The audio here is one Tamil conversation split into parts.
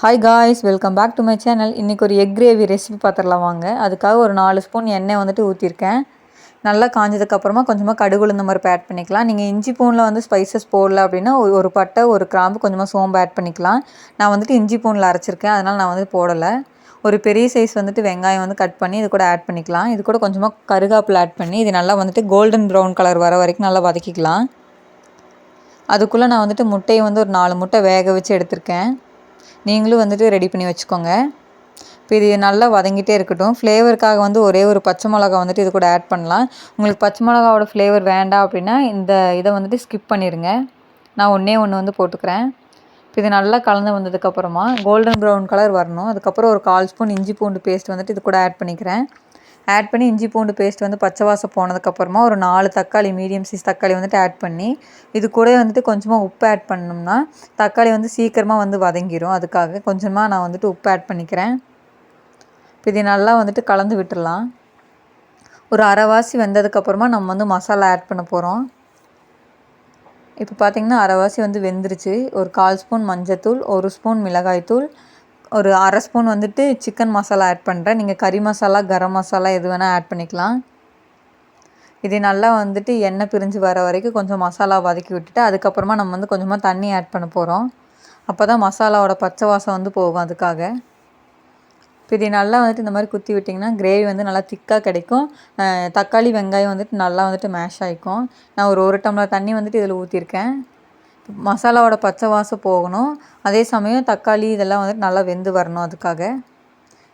Hi guys, welcome back to my channel. இன்றைக்கி ஒரு எக் கிரேவி ரெசிபி பார்த்துடலாம் வாங்க. அதுக்காக ஒரு 4 ஸ்பூன் எண்ணெய் வந்துட்டு ஊற்றிருக்கேன். நல்லா காஞ்சதுக்கப்புறமா கொஞ்சமாக கடுகு உளுந்த பருப்பு ஆட் பண்ணிக்கலாம். நீங்கள் இஞ்சி பூண்டில் வந்து ஸ்பைசஸ் போடல அப்படின்னா ஒரு பட்டை, ஒரு கிராம்பு, கொஞ்சமாக சோம்பு ஆட் பண்ணிக்கலாம். நான் வந்துட்டு இஞ்சி பூண்டில் அரைச்சிருக்கேன், அதனால் நான் வந்து போடலை. ஒரு பெரிய சைஸ் வந்துட்டு வெங்காயம் வந்து கட் பண்ணி இது கூட ஆட் பண்ணிக்கலாம். இது கூட கொஞ்சமாக கருகாப்பில் ஆட் பண்ணி இது நல்லா வந்துட்டு கோல்டன் ப்ரௌன் கலர் வர வரைக்கும் நல்லா வதக்கிக்கலாம். அதுக்குள்ளே நான் வந்துட்டு முட்டையை வந்து ஒரு 4 முட்டை வேக வச்சு எடுத்திருக்கேன். நீங்களும் வந்துட்டு ரெடி பண்ணி வச்சுக்கோங்க. இப்போ இது நல்லா வதங்கிட்டே இருக்கட்டும். ஃப்ளேவருக்காக வந்து ஒரே ஒரு பச்சை மிளகா வந்துட்டு இது கூட ஆட் பண்ணலாம். உங்களுக்கு பச்சை மிளகாவோட ஃப்ளேவர் வேண்டாம் அப்படின்னா இதை வந்துட்டு ஸ்கிப் பண்ணிடுங்க. நான் ஒன்று வந்து போட்டுக்கிறேன். இப்போ இது நல்லா கலந்து வந்ததுக்கப்புறமா கோல்டன் ப்ரௌன் கலர் வரணும். அதுக்கப்புறம் ஒரு 1/4 ஸ்பூன் இஞ்சி பூண்டு பேஸ்ட் வந்துட்டு இது கூட ஆட் பண்ணிக்கிறேன். ஆட் பண்ணி இஞ்சி பூண்டு பேஸ்ட் வந்து பச்சை வாசம் போனதுக்கப்புறமா ஒரு 4 தக்காளி, மீடியம் சைஸ் தக்காளி வந்துட்டு ஆட் பண்ணி இது கூட வந்துட்டு கொஞ்சமாக உப்பு ஆட் பண்ணோம்னா தக்காளி வந்து சீக்கிரமாக வந்து வதங்கிடும். அதுக்காக கொஞ்சமாக நான் வந்துட்டு உப்பு ஆட் பண்ணிக்கிறேன். இப்போ இது நல்லா வந்துட்டு கலந்து விட்டுடலாம். ஒரு அரைவாசி வெந்ததுக்கப்புறமா நம்ம வந்து மசாலா ஆட் பண்ண போகிறோம். இப்போ பார்த்திங்கன்னா அரைவாசி வந்து வெந்துருச்சு. ஒரு 1/4 ஸ்பூன் மஞ்சத்தூள், 1 ஸ்பூன் மிளகாய்த்தூள், ஒரு அரை ஸ்பூன் வந்துட்டு சிக்கன் மசாலா ஆட் பண்ணுறேன். நீங்கள் கறி மசாலா, கரம் மசாலா எது வேணால் ஆட் பண்ணிக்கலாம். இது நல்லா வந்துட்டு எண்ணெய் பிரிஞ்சு வர வரைக்கும் கொஞ்சம் மசாலா வதக்கி விட்டுட்டு அதுக்கப்புறமா நம்ம வந்து கொஞ்சமாக தண்ணி ஆட் பண்ண போகிறோம். அப்போ தான் மசாலாவோட பச்சை வாசம் வந்து போகும். அதுக்காக இப்போ இது நல்லா வந்துட்டு இந்த மாதிரி குத்தி விட்டிங்கன்னா கிரேவி வந்து நல்லா திக்காக கிடைக்கும். தக்காளி, வெங்காயம் வந்துட்டு நல்லா வந்துட்டு மேஷ் ஆகிக்கும். நான் ஒரு டம்ளர் தண்ணி வந்துட்டு இதில் ஊற்றிருக்கேன். மசாலாவோட பச்சை வாசம் போகணும். அதே சமயம் தக்காளி இதெல்லாம் வந்துட்டு நல்லா வெந்து வரணும். அதுக்காக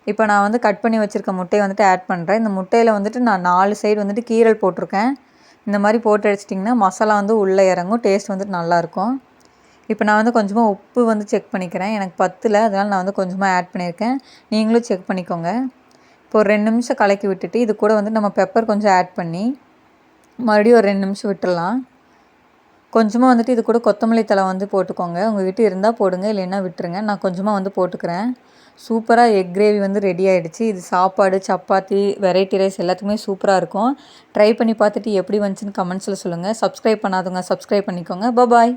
இப்போ நான் வந்து கட் பண்ணி வச்சுருக்க முட்டையை வந்துட்டு ஆட் பண்ணுறேன். இந்த முட்டையில் வந்துட்டு நான் 4 சைடு வந்துட்டு கீரல் போட்டிருக்கேன். இந்த மாதிரி போட்டு அடிச்சிட்டிங்கன்னா மசாலா வந்து உள்ளே இறங்கும். டேஸ்ட் வந்துட்டு நல்லாயிருக்கும். இப்போ நான் வந்து கொஞ்சமாக உப்பு வந்து செக் பண்ணிக்கிறேன். எனக்கு பத்தலை, அதனால் நான் வந்து கொஞ்சமாக ஆட் பண்ணியிருக்கேன். நீங்களும் செக் பண்ணிக்கோங்க. இப்போ ஒரு 2 நிமிஷம் கலக்கி விட்டுட்டு இது கூட வந்து நம்ம பெப்பர் கொஞ்சம் ஆட் பண்ணி மறுபடியும் ஒரு 2 நிமிஷம் விட்டுடலாம். கொஞ்சமாக வந்துட்டு இது கூட கொத்தமல்லி தழை வந்து போட்டுக்கோங்க. உங்கள்கிட்ட இருந்தால் போடுங்க, இல்லைன்னா விட்டுருங்க. நான் கொஞ்சமாக வந்து போட்டுக்கிறேன். சூப்பராக எக் கிரேவி வந்து ரெடி ஆகிடுச்சு. இது சாப்பாடு, சப்பாத்தி, வெரைட்டி ரைஸ் எல்லாத்துக்குமே சூப்பராக இருக்கும். ட்ரை பண்ணி பார்த்துட்டு எப்படி வந்துச்சுன்னு கமெண்ட்ஸில் சொல்லுங்கள். சப்ஸ்கிரைப் பண்ணாதவங்க சப்ஸ்கிரைப் பண்ணிக்கோங்க. பாய்.